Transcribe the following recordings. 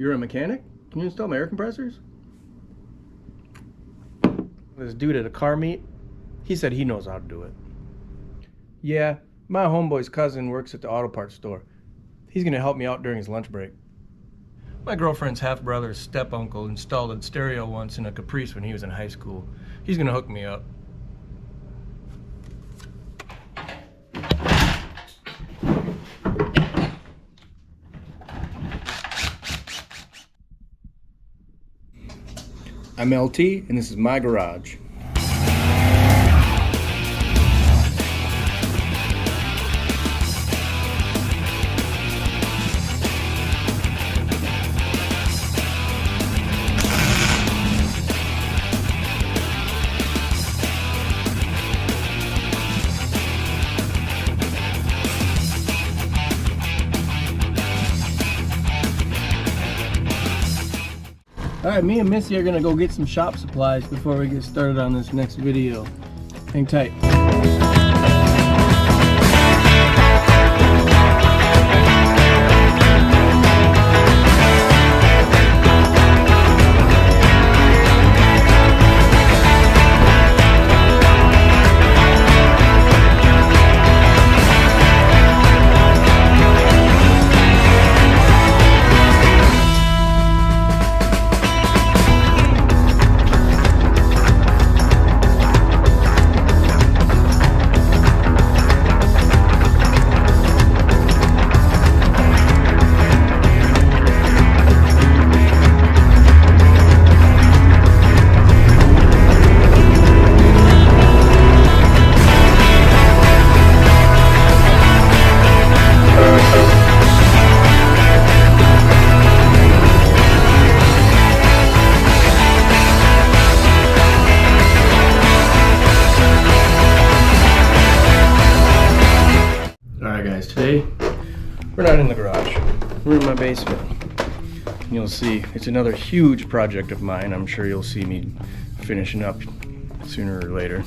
You're a mechanic? Can you install my air compressors? This dude at a car meet, he said he knows how to do it. Yeah, my homeboy's cousin works at the auto parts store. He's gonna help me out during his lunch break. My girlfriend's half-brother's step-uncle installed a stereo once in a Caprice when he was in high school. He's gonna hook me up. I'm LT, and this is my garage. Alright, me and Missy are gonna go get some shop supplies before we get started on this next video. Hang tight. Today, we're not in the garage. We're in my basement. You'll see, it's another huge project of mine. I'm sure you'll see me finishing up sooner or later.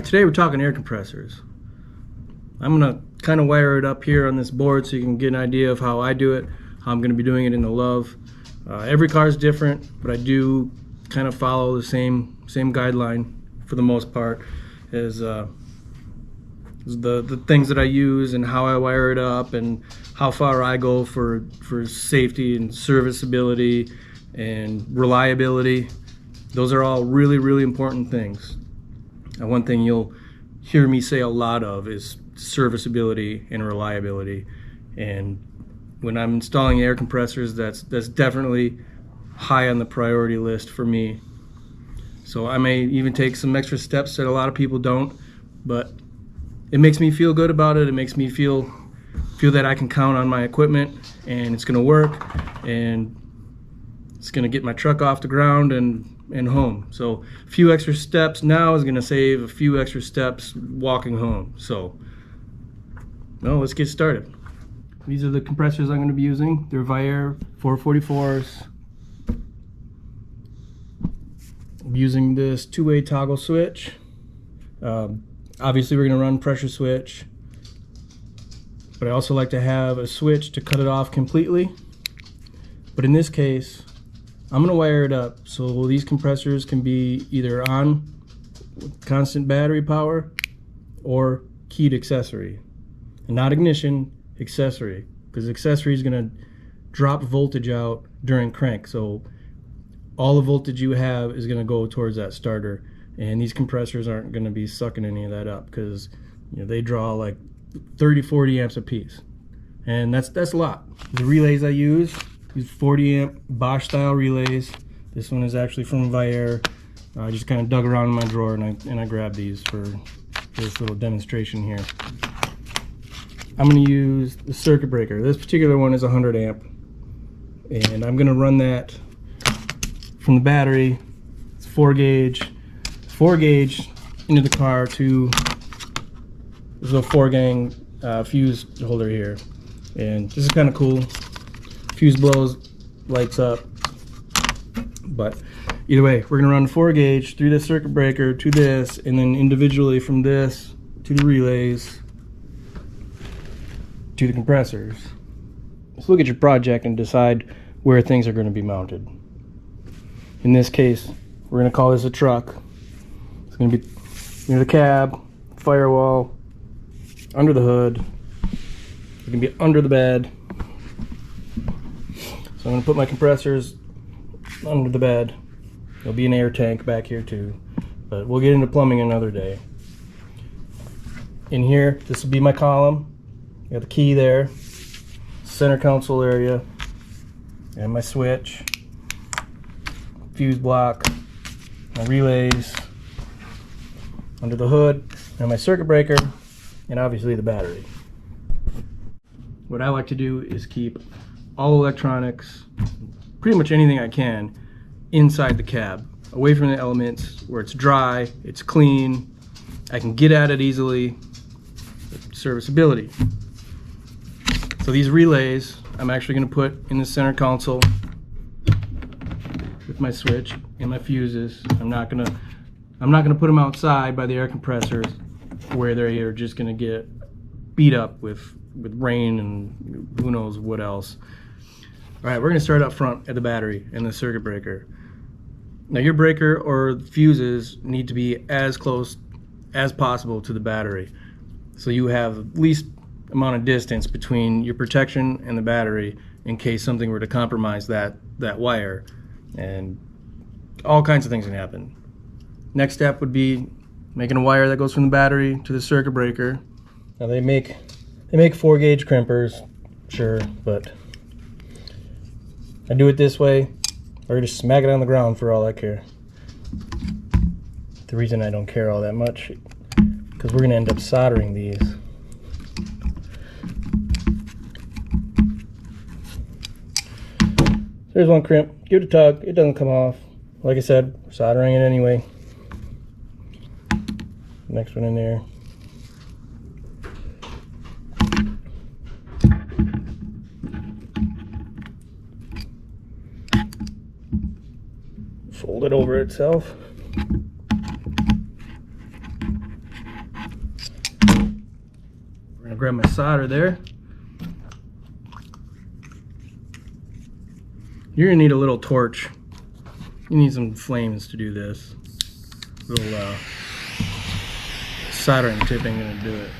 Today we're talking air compressors. I'm going to kind of wire it up here on this board so you can get an idea of how I do it, how I'm going to be doing it in the Love. Every car is different, but I do kind of follow the same guideline for the most part as the things that I use and how I wire it up and how far I go for safety and serviceability and reliability. Those are all really, really important things. One thing you'll hear me say a lot of is serviceability and reliability, and when I'm installing air compressors, that's definitely high on the priority list for me. So I may even take some extra steps that a lot of people don't, but it makes me feel good about it. It makes me feel that I can count on my equipment and it's gonna work and it's gonna get my truck off the ground and home. So a few extra steps now is going to save a few extra steps walking home. So well, let's get started. These are the compressors I'm going to be using. They're Viair 444s. I'm using this two-way toggle switch. Obviously we're going to run pressure switch, but I also like to have a switch to cut it off completely. But in this case, I'm gonna wire it up so these compressors can be either on with constant battery power or keyed accessory, and not ignition, accessory, because accessory is gonna drop voltage out during crank, so all the voltage you have is gonna go towards that starter, and these compressors aren't gonna be sucking any of that up because they draw like 30-40 amps a piece, and that's a lot. The relays I use 40 amp Bosch style relays. This one is actually from Viair. I just kind of dug around in my drawer and I grabbed these for this little demonstration here. I'm going to use the circuit breaker. This particular one is 100 amp, and I'm going to run that from the battery. It's 4 gauge into the car to this little 4-gang fuse holder here, and this is kind of cool. Fuse blows, lights up, but either way, we're gonna run 4 gauge through this circuit breaker to this, and then individually from this to the relays to the compressors. Let's look at your project and decide where things are going to be mounted. In this case, we're going to call this a truck. It's going to be near the cab, firewall, under the hood. It's going to be under the bed. So I'm going to put my compressors under the bed. There'll be an air tank back here too, but we'll get into plumbing another day. In here, this will be my column. I got the key there, center console area, and my switch, fuse block, my relays, under the hood, and my circuit breaker, and obviously the battery. What I like to do is keep all electronics, pretty much anything I can, inside the cab, away from the elements, where it's dry, it's clean, I can get at it easily. Serviceability. So these relays I'm actually going to put in the center console with my switch and my fuses. I'm not gonna put them outside by the air compressors where they're just going to get beat up with rain and who knows what else. All right, we're going to start up front at the battery and the circuit breaker. Now your breaker or fuses need to be as close as possible to the battery, so you have the least amount of distance between your protection and the battery in case something were to compromise that wire, and all kinds of things can happen. Next step would be making a wire that goes from the battery to the circuit breaker. Now they make 4 gauge crimpers, sure, but I do it this way, or just smack it on the ground for all I care. The reason I don't care all that much, because we're going to end up soldering these. There's one crimp. Give it a tug. It doesn't come off. Like I said, we're soldering it anyway. Next one in there. Fold it over itself. We're gonna grab my solder there. You're gonna need a little torch. You need some flames to do this. Little soldering tip ain't gonna do it.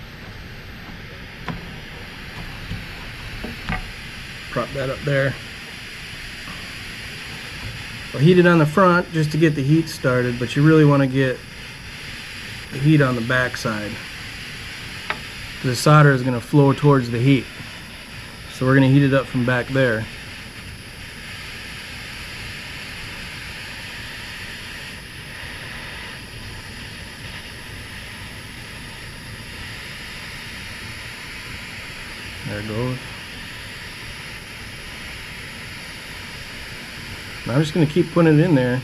Prop that up there. I'll heat it on the front just to get the heat started, but you really want to get the heat on the back side. The solder is going to flow towards the heat. So we're going to heat it up from back there. There it goes. And I'm just going to keep putting it in there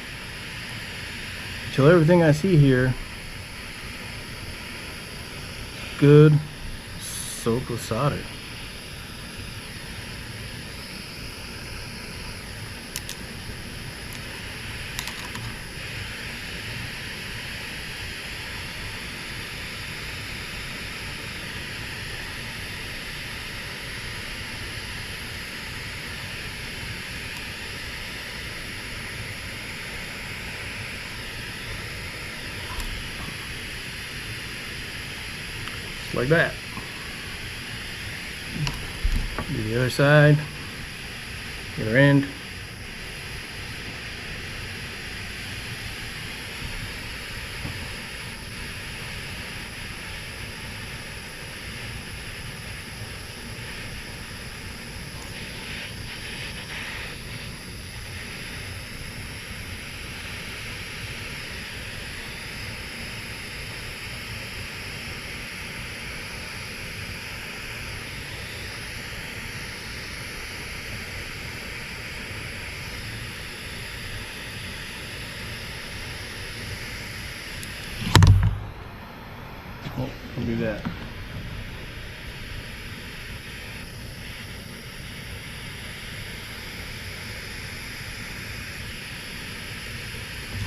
until everything I see here is good soaked with solder. like that. Do the other side, the other end. I'll do that.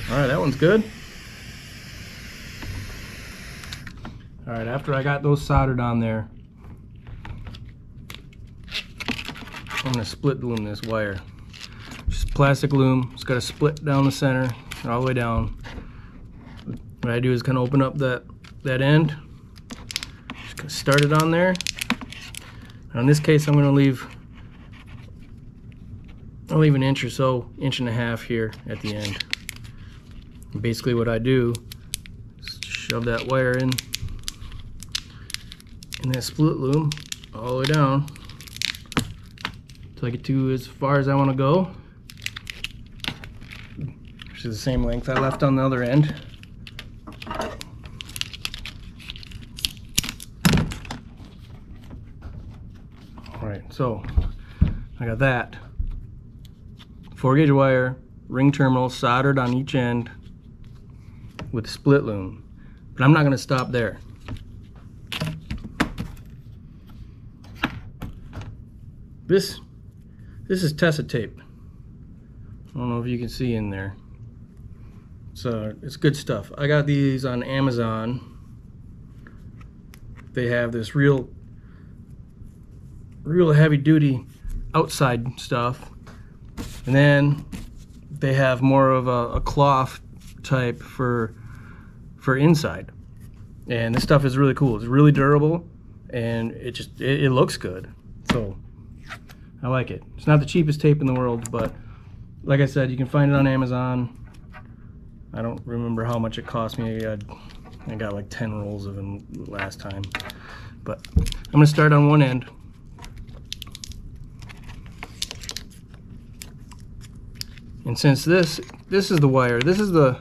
All right, that one's good. All right, after I got those soldered on there, I'm gonna split loom this wire. Just plastic loom. It's got a split down the center and all the way down. What I do is kind of open up that end. Just gonna start it on there. Now in this case, I'm gonna leave an inch or so, inch and a half here at the end. And basically what I do is shove that wire in that split loom all the way down until I get to as far as I want to go, which is the same length I left on the other end. Alright, so I got that 4-gauge wire, ring terminal soldered on each end with split loom, but I'm not going to stop there. This is Tessa tape. I don't know if you can see in there. So it's good stuff. I got these on Amazon. They have this real heavy duty outside stuff, and then they have more of a cloth type for inside. And this stuff is really cool. It's really durable, and it looks good. So I like it. It's not the cheapest tape in the world, but like I said, you can find it on Amazon. I don't remember how much it cost me. I got like 10 rolls of them last time. But I'm gonna start on one end. And since this is the wire, this is the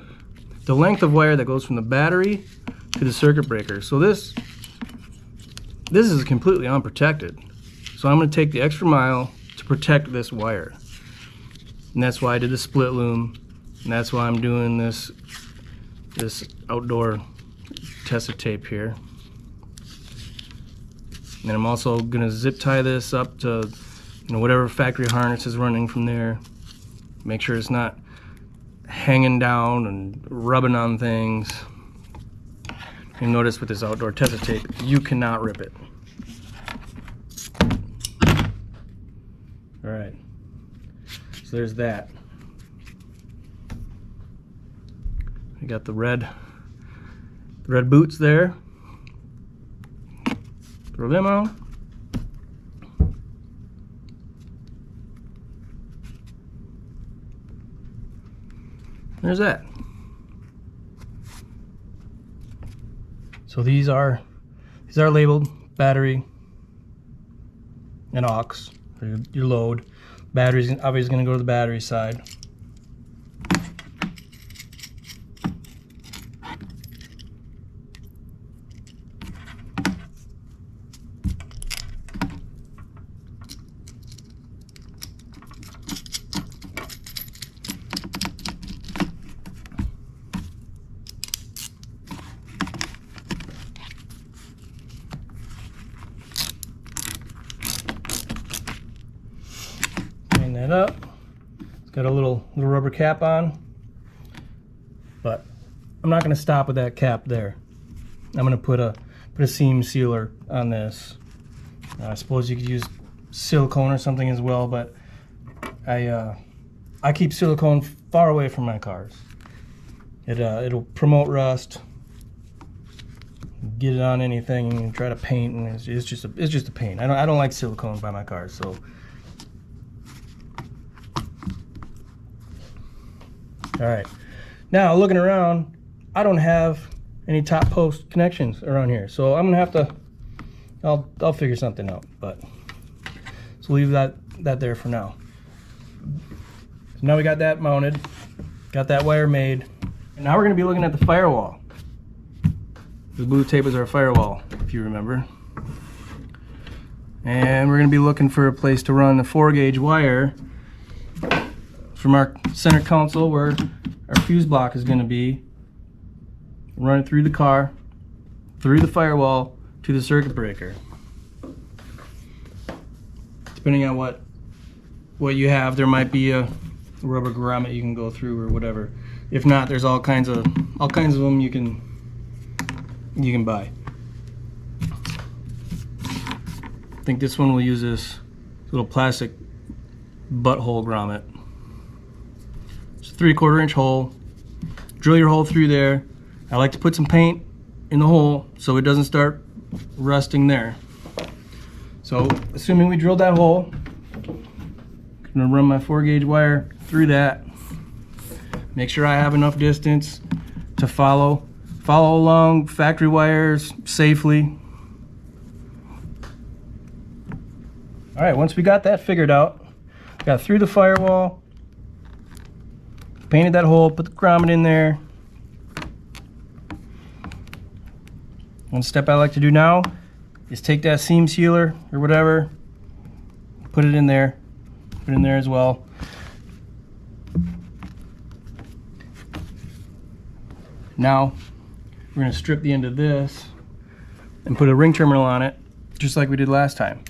length of wire that goes from the battery to the circuit breaker. So this is completely unprotected. So I'm going to take the extra mile to protect this wire. And that's why I did the split loom. And that's why I'm doing this outdoor Tessa tape here. And I'm also going to zip tie this up to whatever factory harness is running from there. Make sure it's not hanging down and rubbing on things. You'll notice with this outdoor Tessa tape, you cannot rip it. All right, so there's that. We got the red boots there. Throw them on. There's that. So these are labeled battery and aux, your load. Battery's obviously going to go to the battery side. That up. It's got a little rubber cap on, but I'm not going to stop with that cap there. I'm going to put a seam sealer on this. I suppose you could use silicone or something as well, but I keep silicone far away from my cars. It'll promote rust, get it on anything and try to paint, and it's just a pain. I don't like silicone by my car, so. All right, now looking around, I don't have any top post connections around here, so I'm gonna have to, I'll figure something out, but so leave that there for now. So now we got that mounted, got that wire made, and now we're gonna be looking at the firewall. The blue tape is our firewall, if you remember. And we're gonna be looking for a place to run the 4-gauge wire from our center console where our fuse block is gonna be. Run it through the car, through the firewall, to the circuit breaker. Depending on what you have, there might be a rubber grommet you can go through or whatever. If not, there's all kinds of them you can buy. I think this one will use this little plastic butthole grommet. It's a 3/4 inch hole. Drill your hole through there. I like to put some paint in the hole so it doesn't start rusting there. So assuming we drilled that hole, I'm gonna run my 4-gauge wire through that. Make sure I have enough distance to follow along factory wires safely. All right, once we got that figured out, got through the firewall, painted that hole, put the grommet in there. One step I like to do now is take that seam sealer or whatever, put it in there as well. Now we're going to strip the end of this and put a ring terminal on it, just like we did last time.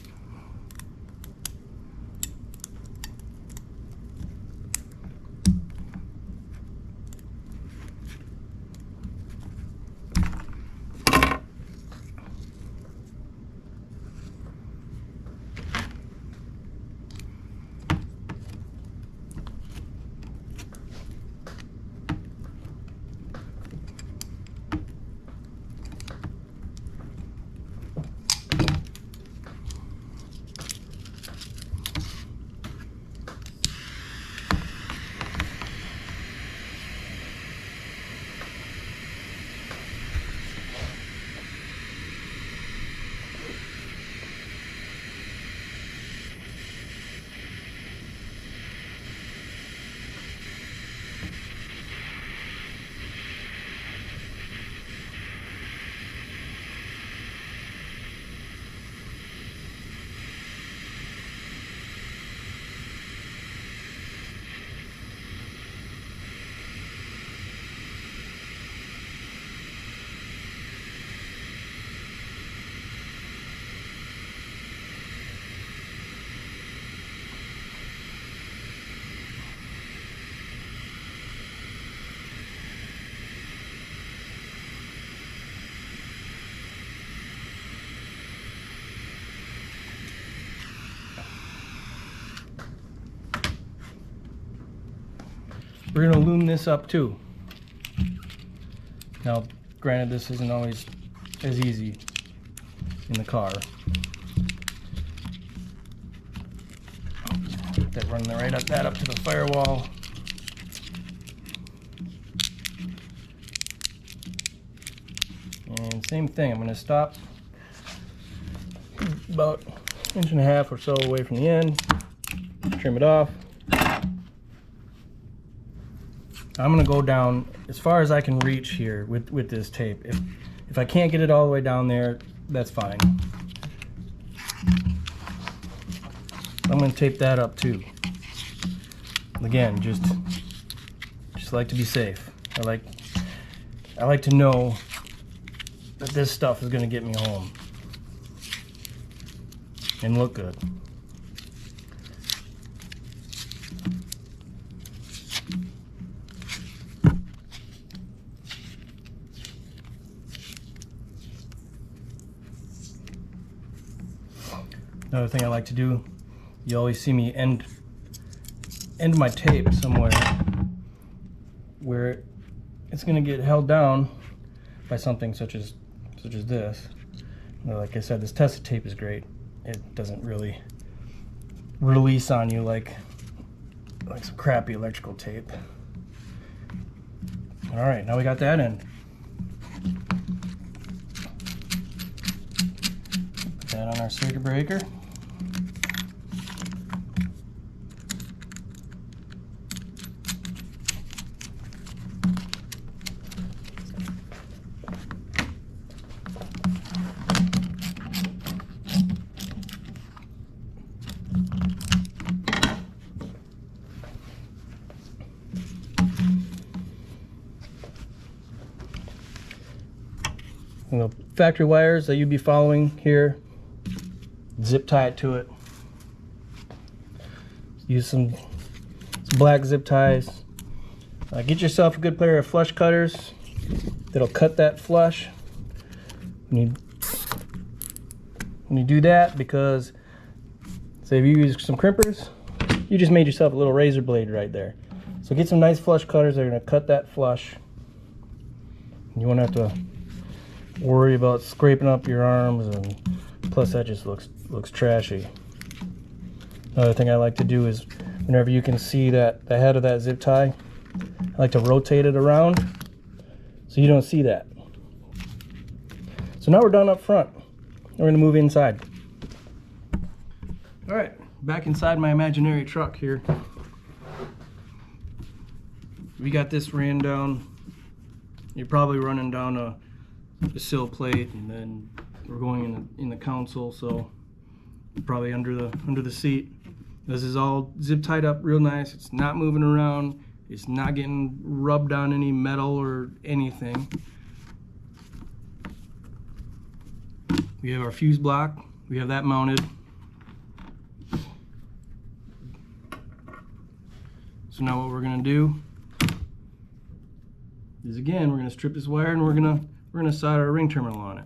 We're going to loom this up too. Now, granted, this isn't always as easy in the car. Get that running right up to the firewall. And same thing, I'm going to stop about 1.5 inches or so away from the end, trim it off. I'm going to go down as far as I can reach here with this tape. If I can't get it all the way down there, that's fine. I'm going to tape that up too. Again, just like to be safe. I like to know that this stuff is going to get me home and look good. Another thing I like to do, you always see me end my tape somewhere where it's going to get held down by something such as such as this. Like I said, this tester tape is great. It doesn't really release on you like some crappy electrical tape. All right, now we got that in. Put that on our circuit breaker. And the factory wires that you'd be following here, zip tie it to it. Use some black zip ties. Get yourself a good pair of flush cutters that'll cut that flush. When you do that, because say if you use some crimpers, you just made yourself a little razor blade right there. So get some nice flush cutters that are going to cut that flush. You won't have to worry about scraping up your arms, and plus that just looks trashy. Another thing I like to do is whenever you can see that the head of that zip tie, I like to rotate it around so you don't see that. So now we're done up front. We're going to move inside. All right, back inside my imaginary truck here. We got this ran down. You're probably running down a sill plate, and then we're going in the console, so probably under the seat. This is all zip tied up real nice. It's not moving around. It's not getting rubbed on any metal or anything. We have our fuse block. We have that mounted. So now what we're gonna do is, again, we're gonna strip this wire and we're gonna solder a ring terminal on it.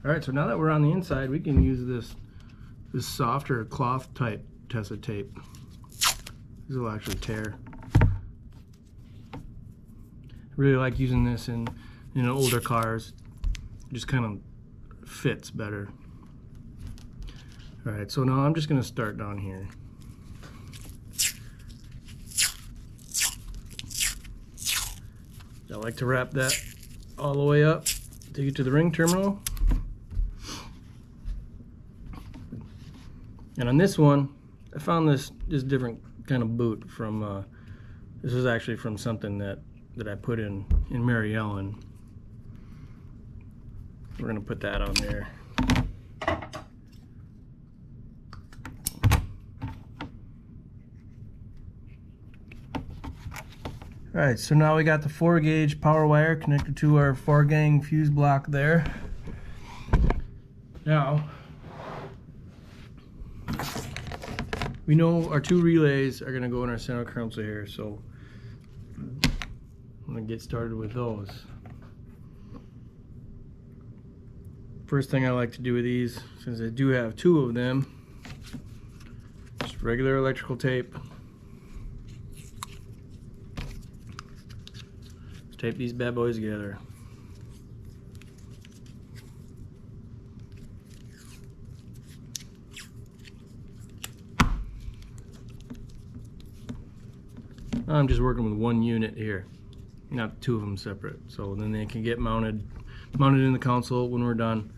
All right, so now that we're on the inside, we can use this softer cloth type tester tape. This will actually tear. I really like using this in older cars. It just kind of fits better. All right, so now I'm just gonna start down here. I like to wrap that all the way up, take it to the ring terminal. And on this one, I found this different kind of boot from, this is actually from something that I put in Marryellen. We're gonna put that on there. Alright, so now we got the 4-gauge power wire connected to our 4-gang fuse block there. Now, we know our 2 relays are going to go in our center console here, so I'm going to get started with those. First thing I like to do with these, since I do have 2 of them, just regular electrical tape. Just tape these bad boys together. I'm just working with 1 unit here, not 2 of them separate, so then they can get mounted in the console when we're done.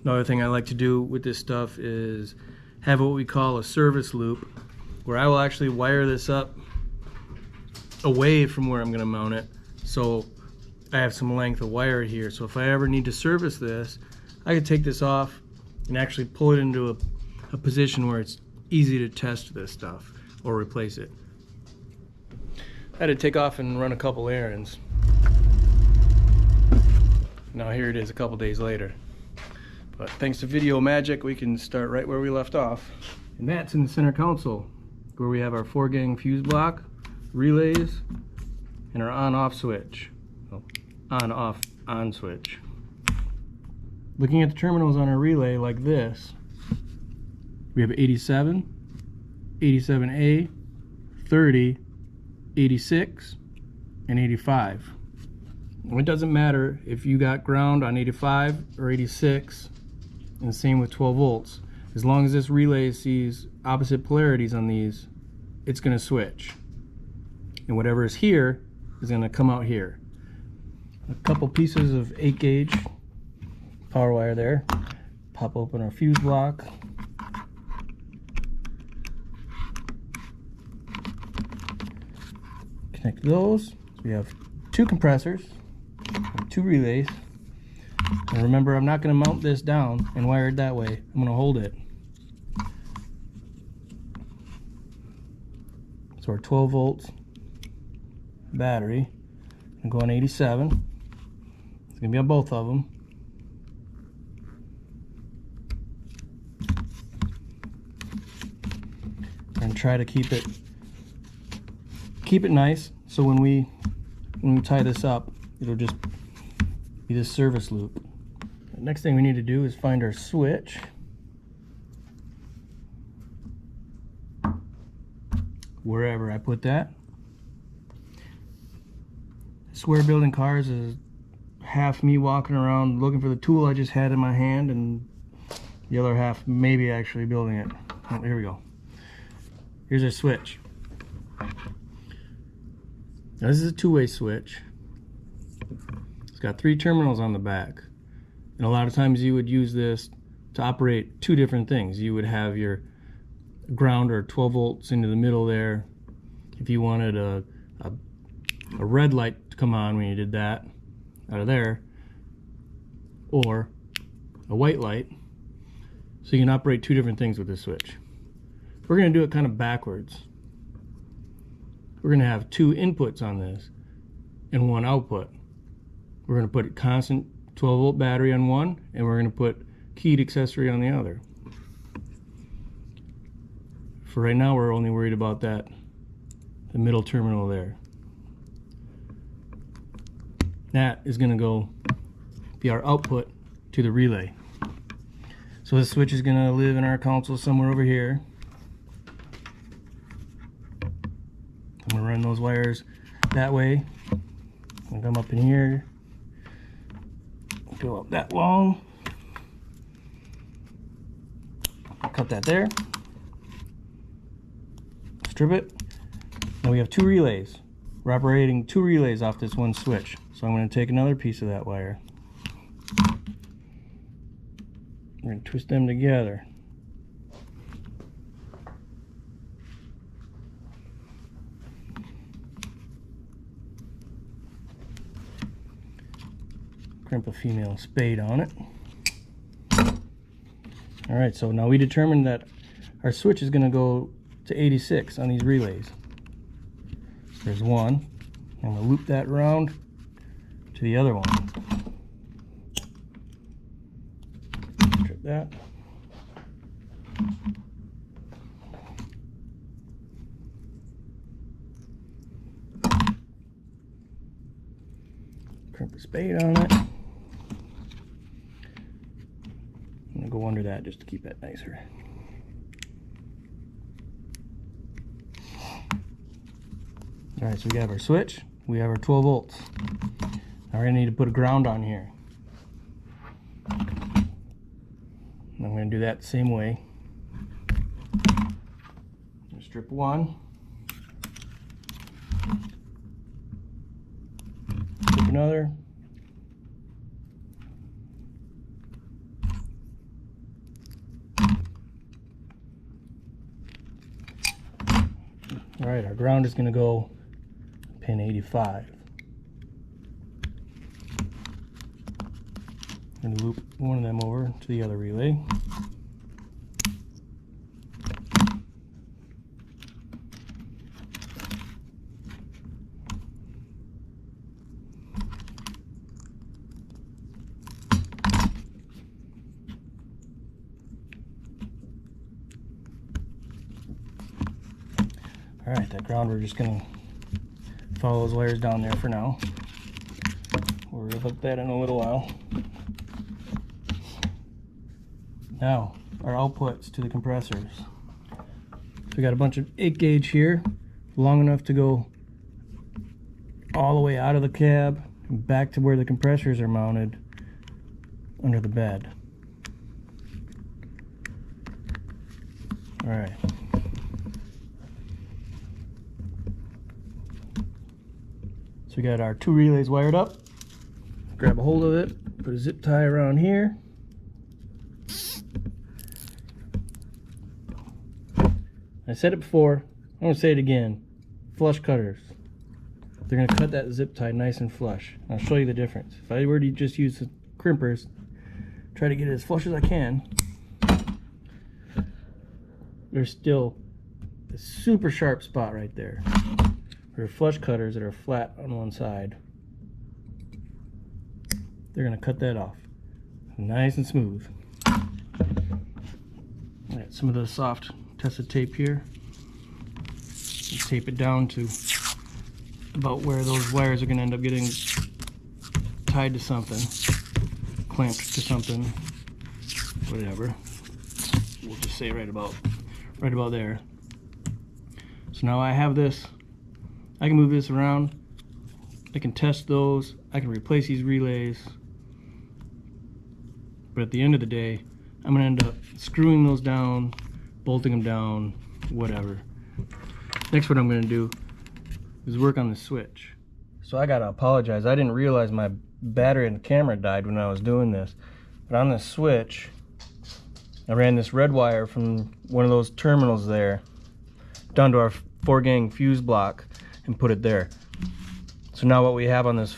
Another thing I like to do with this stuff is have what we call a service loop, where I will actually wire this up away from where I'm going to mount it, so I have some length of wire here. So if I ever need to service this, I can take this off and actually pull it into a position where it's easy to test this stuff or replace it. I had to take off and run a couple errands. Now here it is a couple days later. But thanks to video magic, we can start right where we left off. And that's in the center console, where we have our 4-gang fuse block, relays, and our on-off switch. Oh, on-off, on switch. Looking at the terminals on our relay like this, we have 87, 87A, 30, 86, and 85. It doesn't matter if you got ground on 85 or 86, and same with 12 volts. As long as this relay sees opposite polarities on these, it's going to switch. And whatever is here is going to come out here. A couple pieces of 8-gauge power wire there. Pop open our fuse block. Connect those. So we have 2 compressors, 2 relays. And remember, I'm not going to mount this down and wire it that way. I'm going to hold it. So our 12 volts battery, I'm going 87. It's going to be on both of them. And try to keep it nice, so when we tie this up, it'll just be this service loop. The next thing we need to do is find our switch. Wherever I put that. I swear building cars is half me walking around looking for the tool I just had in my hand, and the other half maybe actually building it. Oh, here we go. Here's our switch. Now this is a 2-way switch. It's got 3 terminals on the back. And a lot of times you would use this to operate 2 different things. You would have your ground or 12 volts into the middle there. If you wanted a red light to come on when you did that out of there, or a white light. So you can operate 2 different things with this switch. We're going to do it kind of backwards. We're going to have 2 inputs on this and 1 output. We're going to put a constant 12 volt battery on one, and we're going to put keyed accessory on the other. For right now, we're only worried about the middle terminal there. That is going to be our output to the relay. So this switch is going to live in our console somewhere over here. I'm going to run those wires that way. I'm going to come up in here, go up that long, cut that there, strip it. Now we have 2 relays. We're operating 2 relays off this one switch. So I'm going to take another piece of that wire. We're going to twist them together. Crimp a female spade on it. Alright, so now we determined that our switch is going to go to 86 on these relays. There's one. I'm going to loop that around to the other one. Strip that. Crimp a spade on it. I'm going to go under that just to keep that nicer. Alright, so we have our switch, we have our 12 volts. Now we're going to need to put a ground on here. And I'm going to do that the same way. Strip one. Strip another. Alright, our ground is going to go pin 85. I'm going to loop one of them over to the other relay. Alright, that ground, we're just going to follow those wires down there for now. We'll look at that in a little while. Now, our outputs to the compressors. So we got a bunch of 8 gauge here, long enough to go all the way out of the cab and back to where the compressors are mounted under the bed. Alright. So we got our 2 relays wired up. Grab a hold of it, put a zip tie around here. I said it before, I'm going to say it again. Flush cutters. They're going to cut that zip tie nice and flush. I'll show you the difference. If I were to just use the crimpers, try to get it as flush as I can, there's still a super sharp spot right there. There are flush cutters that are flat on one side. They're going to cut that off nice and smooth. Got some of the soft tested tape here. You tape it down to about where those wires are going to end up getting tied to something, clamped to something, whatever. We'll just say right about there. So now I have this. I can move this around. I can test those. I can replace these relays. But at the end of the day, I'm going to end up screwing those down, bolting them down, whatever. Next, what I'm going to do is work on the switch. So I got to apologize. I didn't realize my battery in the camera died when I was doing this. But on this switch, I ran this red wire from one of those terminals there down to our 4-gang fuse block and put it there. So now what we have on this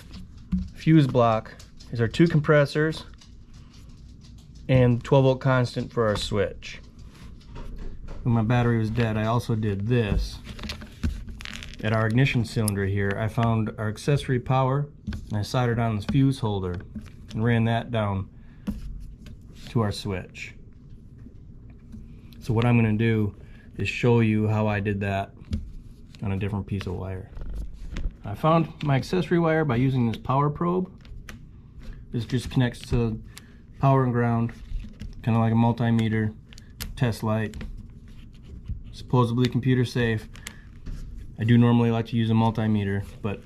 fuse block is our 2 compressors and 12 volt constant for our switch. When my battery was dead, I also did this. At our ignition cylinder here, I found our accessory power and I soldered on this fuse holder and ran that down to our switch. So what I'm going to do is show you how I did that on a different piece of wire. I found my accessory wire by using this power probe. This just connects to power and ground, kind of like a multimeter test light. Supposedly computer safe. I do normally like to use a multimeter, but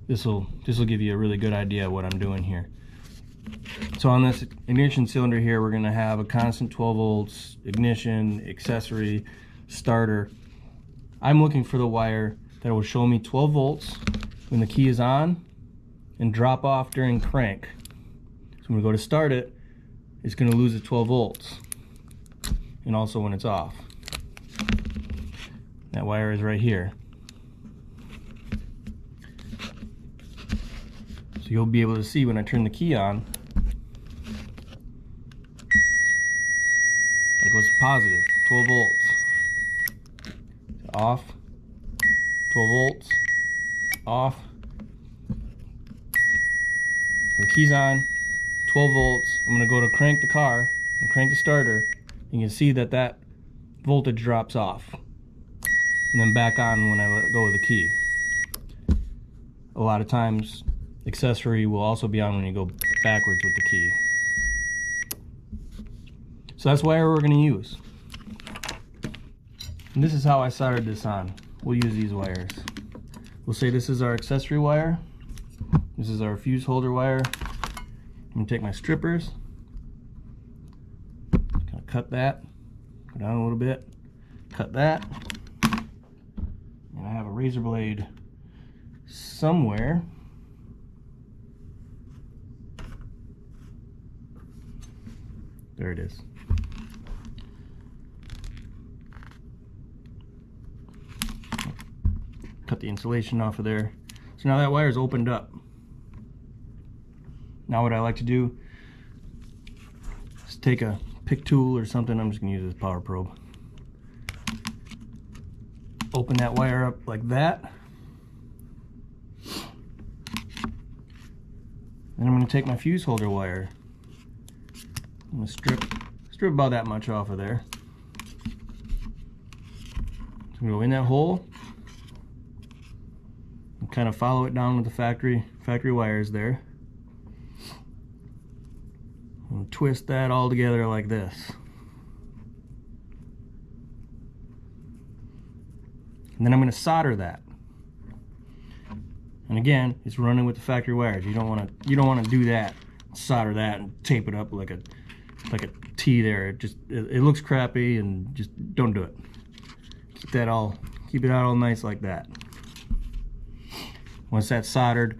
this will give you a really good idea of what I'm doing here. So on this ignition cylinder here, we're going to have a constant 12 volts ignition, accessory, starter. I'm looking for the wire that will show me 12 volts when the key is on and drop off during crank. So when we go to start it, it's going to lose the 12 volts, and also when it's off. That wire is right here. So you'll be able to see when I turn the key on, that goes positive, 12 volts. Off, 12 volts, off. The key's on, 12 volts. I'm gonna go to crank the car and crank the starter. You can see that that voltage drops off. And then back on when I let go of the key. A lot of times, accessory will also be on when you go backwards with the key. So that's the wire we're gonna use. And this is how I soldered this on. We'll use these wires. We'll say this is our accessory wire. This is our fuse holder wire. I'm gonna take my strippers. Gonna cut that. Go down a little bit. Cut that. And I have a razor blade somewhere. There it is. Cut the insulation off of there. So now that wire is opened up. Now what I like to do is take a pick tool or something. I'm just going to use this power probe. Open that wire up like that. Then I'm going to take my fuse holder wire. I'm going to strip about that much off of there. So I'm going to go in that hole and kind of follow it down with the factory wires there. And twist that all together like this. And then I'm going to solder that. And again, it's running with the factory wires. You don't want to do that. Solder that and tape it up like a T there. It looks crappy, and just don't do it. Keep it out all nice like that. Once that's soldered,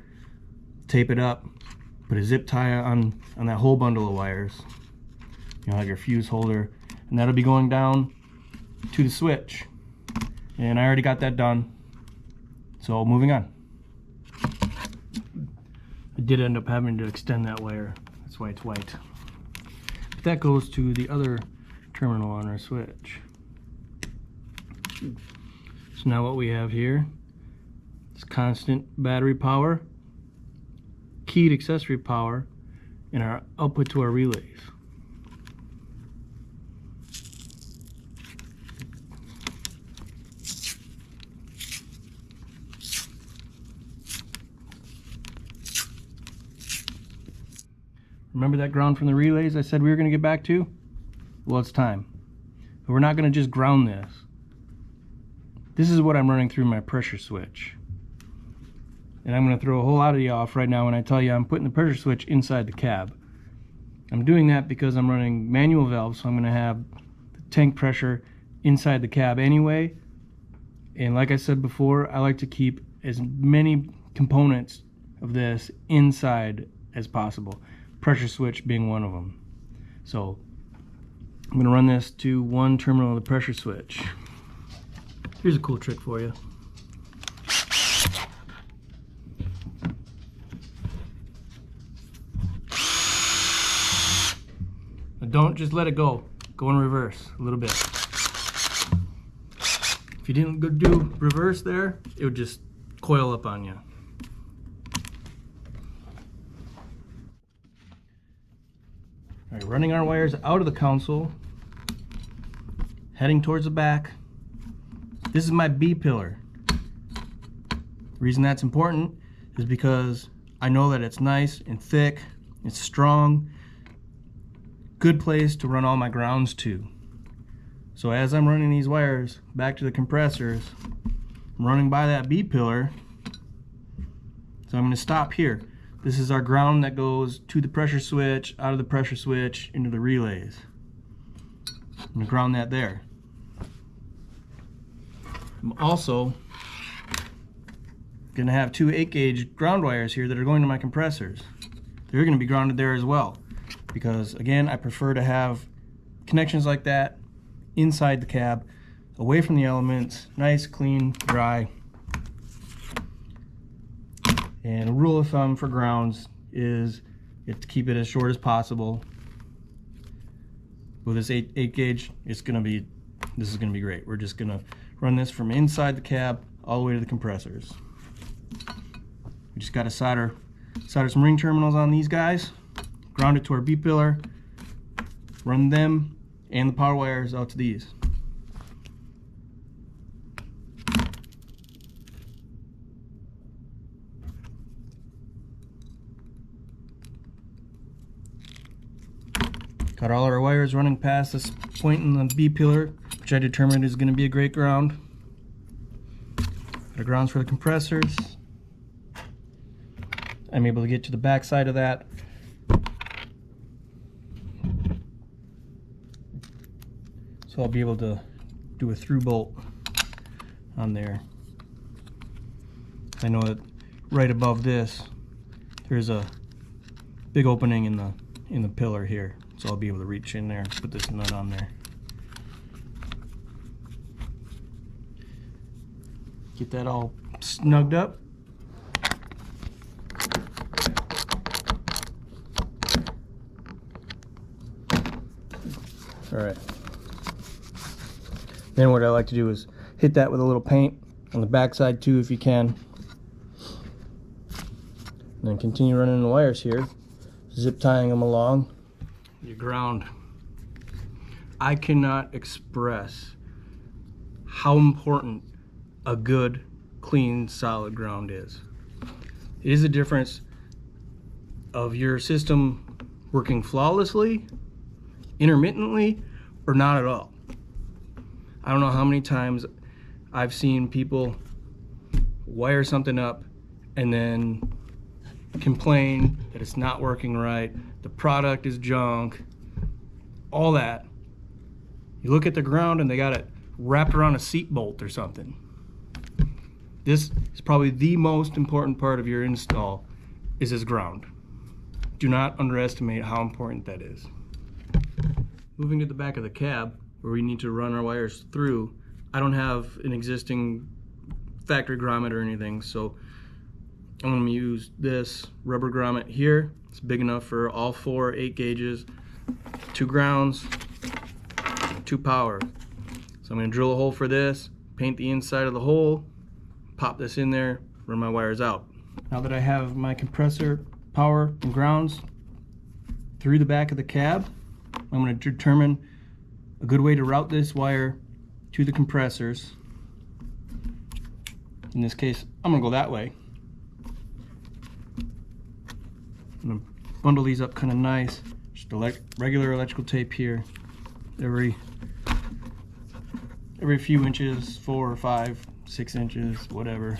tape it up. Put a zip tie on that whole bundle of wires. You'll have your fuse holder, and that'll be going down to the switch. And I already got that done. So moving on. I did end up having to extend that wire. That's why it's white. But that goes to the other terminal on our switch. So now what we have here is constant battery power, keyed accessory power, and our output to our relays. Remember that ground from the relays I said we were going to get back to? Well, it's time. But we're not going to just ground this. This is what I'm running through my pressure switch. And I'm going to throw a whole lot of you off right now when I tell you I'm putting the pressure switch inside the cab. I'm doing that because I'm running manual valves, so I'm going to have the tank pressure inside the cab anyway. And like I said before, I like to keep as many components of this inside as possible. Pressure switch being one of them. So I'm going to run this to one terminal of the pressure switch. Here's a cool trick for you. Now don't just let it go. Go in reverse a little bit. If you didn't do reverse there, it would just coil up on you. All right, running our wires out of the console, heading towards the back. This is my B pillar. The reason that's important is because I know that it's nice and thick, it's strong, good place to run all my grounds to. So as I'm running these wires back to the compressors, I'm running by that B pillar. So I'm going to stop here. This is our ground that goes to the pressure switch, out of the pressure switch, into the relays. I'm going to ground that there. I'm also going to have two 8-gauge ground wires here that are going to my compressors. They're going to be grounded there as well, because again, I prefer to have connections like that inside the cab, away from the elements, nice, clean, dry. And a rule of thumb for grounds is you have to keep it as short as possible. With this 8 gauge, this is going to be great. We're just going to run this from inside the cab all the way to the compressors. We just got to solder some ring terminals on these guys, ground it to our B-pillar, run them and the power wires out to these. Got all our wires running past this point in the B-pillar, which I determined is going to be a great ground. Got our grounds for the compressors. I'm able to get to the back side of that. So I'll be able to do a through bolt on there. I know that right above this, there's a big opening in the pillar here. So I'll be able to reach in there and put this nut on there. Get that all snugged up. All right. Then what I like to do is hit that with a little paint on the back side too if you can. And then continue running the wires here, zip tying them along. Your ground. I cannot express how important a good, clean, solid ground is. It is a difference of your system working flawlessly, intermittently, or not at all. I don't know how many times I've seen people wire something up and then complain that it's not working right, the product is junk, all that. You look at the ground and they got it wrapped around a seat bolt or something. This is probably the most important part of your install, is this ground. Do not underestimate how important that is. Moving to the back of the cab, where we need to run our wires through, I don't have an existing factory grommet or anything, so I'm going to use this rubber grommet here. It's big enough for all 4 8 gauges, 2 grounds, 2 power. So I'm going to drill a hole for this, paint the inside of the hole, pop this in there, run my wires out. Now that I have my compressor, power, and grounds through the back of the cab, I'm going to determine a good way to route this wire to the compressors. In this case, I'm going to go that way. I'm going to bundle these up kind of nice. Just regular electrical tape here. Every few inches, 4 or 5, 6 inches, whatever.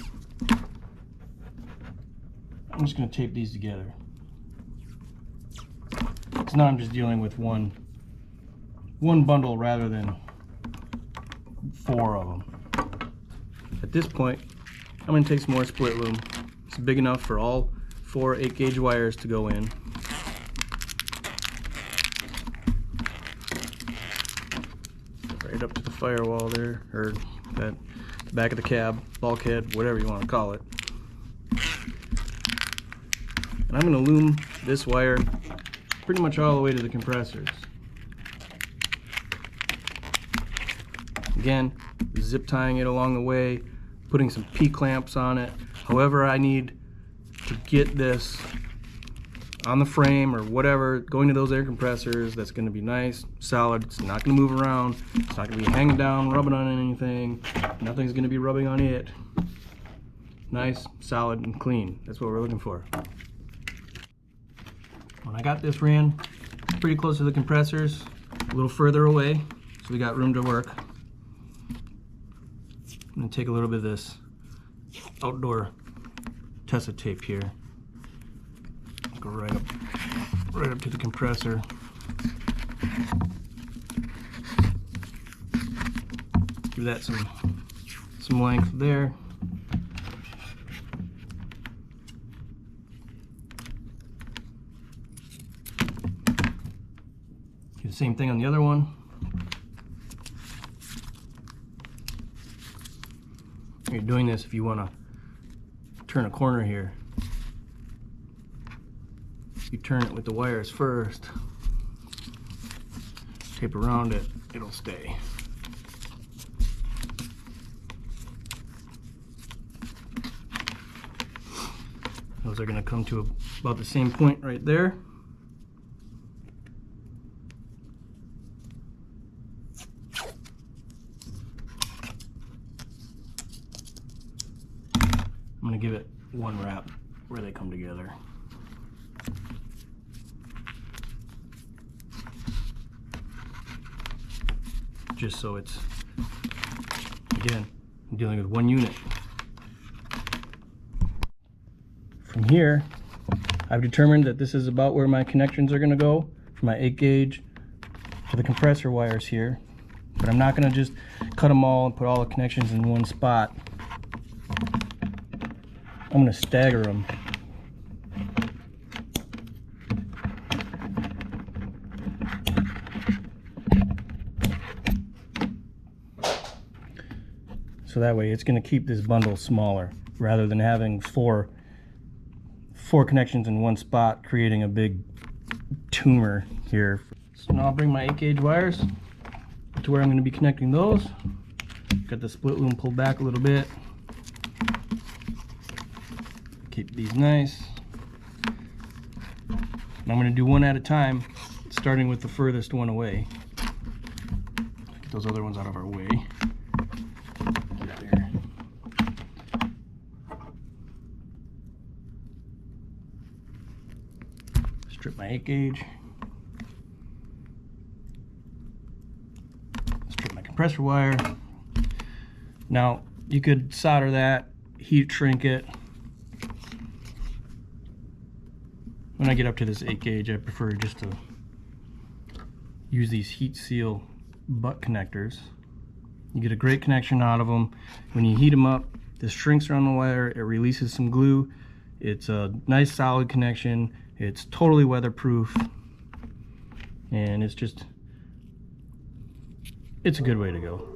I'm just going to tape these together. So now I'm just dealing with one bundle rather than 4 of them. At this point, I'm going to take some more split loom. It's big enough for all 4 8 gauge wires to go in. Right up to the firewall there, or that back of the cab, bulkhead, whatever you want to call it. And I'm going to loom this wire pretty much all the way to the compressors. Again, zip tying it along the way, putting some P-clamps on it. However I need to get this on the frame or whatever, going to those air compressors, that's going to be nice, solid. It's not going to move around. It's not going to be hanging down, rubbing on anything. Nothing's going to be rubbing on it. Nice, solid, and clean. That's what we're looking for. When I got this ran pretty close to the compressors, a little further away, so we got room to work. I'm going to take a little bit of this outdoor Tessa tape here. Go right up to the compressor. Give that some length there. Do the same thing on the other one. You're doing this if you want to turn a corner here. You turn it with the wires first, tape around it, it'll stay. are going to come to about the same point right there. I'm going to give it one wrap where they come together. Just so it's, again, I'm dealing with one unit. From here, I've determined that this is about where my connections are going to go from my 8 gauge to the compressor wires here. But I'm not going to just cut them all and put all the connections in one spot. I'm going to stagger them. So that way it's going to keep this bundle smaller rather than having four connections in one spot, creating a big tumor here. So now I'll bring my 8 gauge wires to where I'm going to be connecting those. Got the split loom pulled back a little bit. Keep these nice. And I'm going to do one at a time, starting with the furthest one away. Get those other ones out of our way. Get out of here. Strip my 8 gauge. Strip my compressor wire. Now, you could solder that, heat shrink it. When I get up to this 8 gauge, I prefer just to use these heat seal butt connectors. You get a great connection out of them. When you heat them up, this shrinks around the wire, it releases some glue. It's a nice solid connection. It's totally weatherproof. And it's a good way to go.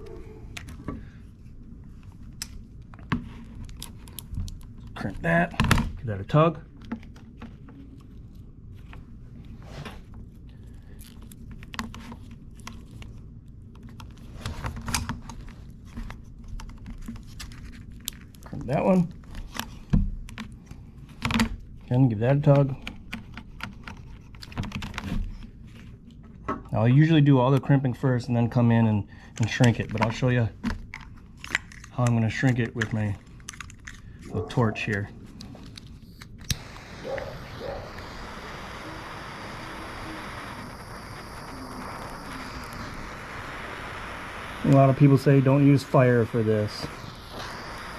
Crimp that, give that a tug. Crimp that one. Again, give that a tug. Now I usually do all the crimping first and then come in and shrink it, but I'll show you how I'm going to shrink it with my little torch here. A lot of people say don't use fire for this.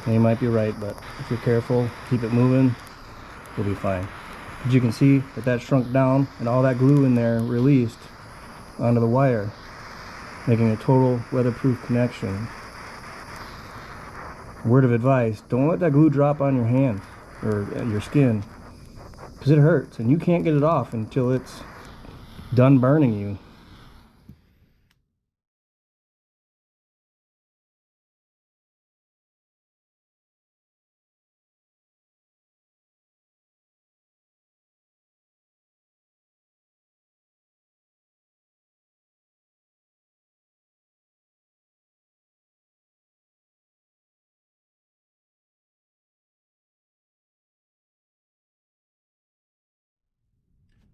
And you might be right, but if you're careful, keep it moving, you'll be fine. As you can see that shrunk down and all that glue in there released onto the wire, making a total weatherproof connection. Word of advice, don't let that glue drop on your hand or your skin, because it hurts and you can't get it off until it's done burning you.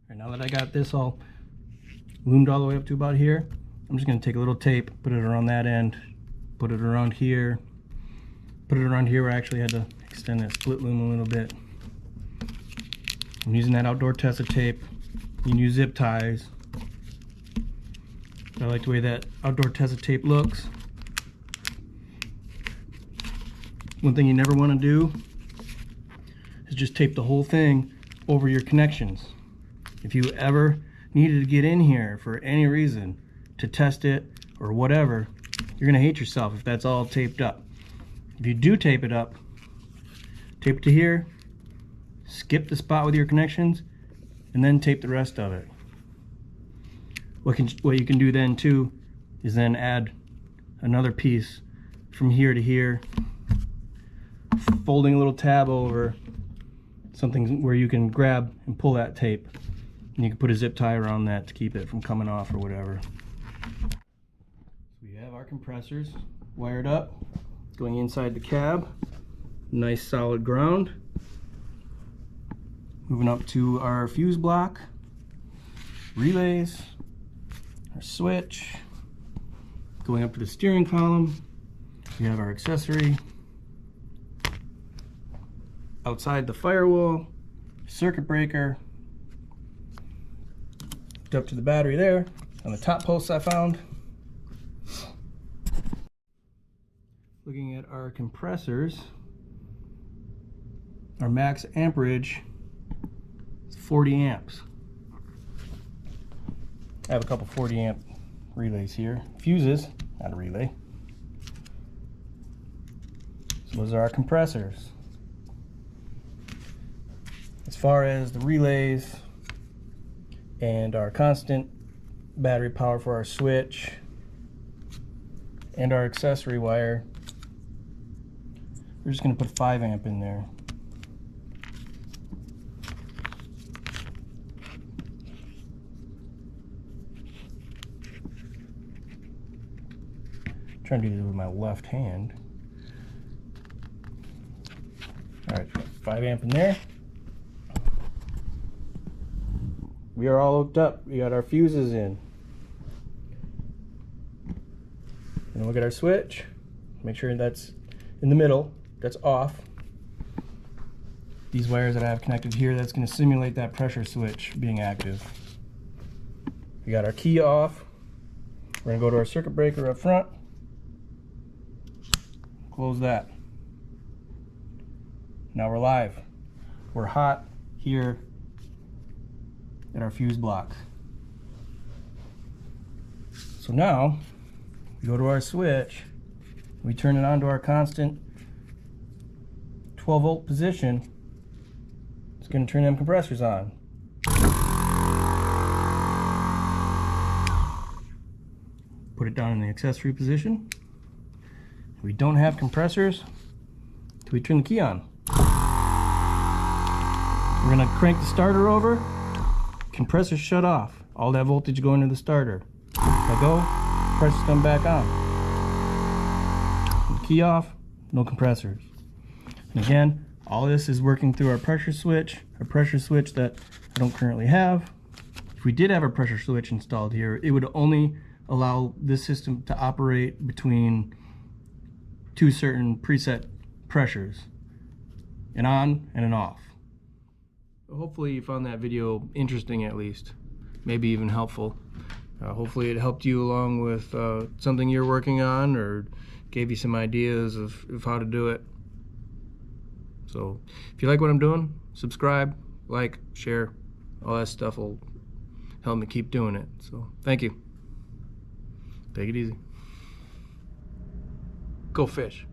Right, now that I got this all loomed all the way up to about here, I'm just going to take a little tape, put it around that end, put it around here, put it around here where I actually had to extend that split loom a little bit. I'm using that outdoor Tessa tape. You can use zip ties. I like the way that outdoor Tessa tape looks. One thing you never want to do is just tape the whole thing over your connections. If you ever needed to get in here for any reason to test it or whatever, you're going to hate yourself if that's all taped up. If you do tape it up, tape it to here, skip the spot with your connections, and then tape the rest of it. What you can do then too is then add another piece from here to here, folding a little tab over, something where you can grab and pull that tape. And you can put a zip tie around that to keep it from coming off or whatever. So we have our compressors wired up, going inside the cab. Nice solid ground. Moving up to our fuse block, relays, our switch. Going up to the steering column, we have our accessory. Outside the firewall, circuit breaker. Up to the battery there, on the top posts I found. Looking at our compressors, our max amperage is 40 amps. I have a couple 40 amp relays here. Fuses, not a relay. So those are our compressors. As far as the relays and our constant battery power for our switch and our accessory wire, we're just going to put 5 amp in there. I'm trying to do this with my left hand. Alright, 5 amp in there. We are all hooked up. We got our fuses in. And look at our switch. Make sure that's in the middle. That's off. These wires that I have connected here, that's going to simulate that pressure switch being active. We got our key off. We're going to go to our circuit breaker up front. Close that. Now we're live. We're hot here at our fuse block. So now we go to our switch, we turn it on to our constant 12 volt position. It's going to turn them compressors on. Put it down in the accessory position. We don't have compressors till we turn the key on. We're going to crank the starter over. Compressor shut off. All that voltage going to the starter. If I go, compressors come back on. Key off, no compressors. And again, all this is working through our pressure switch that I don't currently have. If we did have a pressure switch installed here, it would only allow this system to operate between 2 certain preset pressures, an on and an off. Hopefully you found that video interesting, at least, maybe even helpful. Hopefully it helped you along with something you're working on, or gave you some ideas of how to do it. So if you like what I'm doing, subscribe, like, share. All that stuff will help me keep doing it. So thank you. Take it easy. Go fish.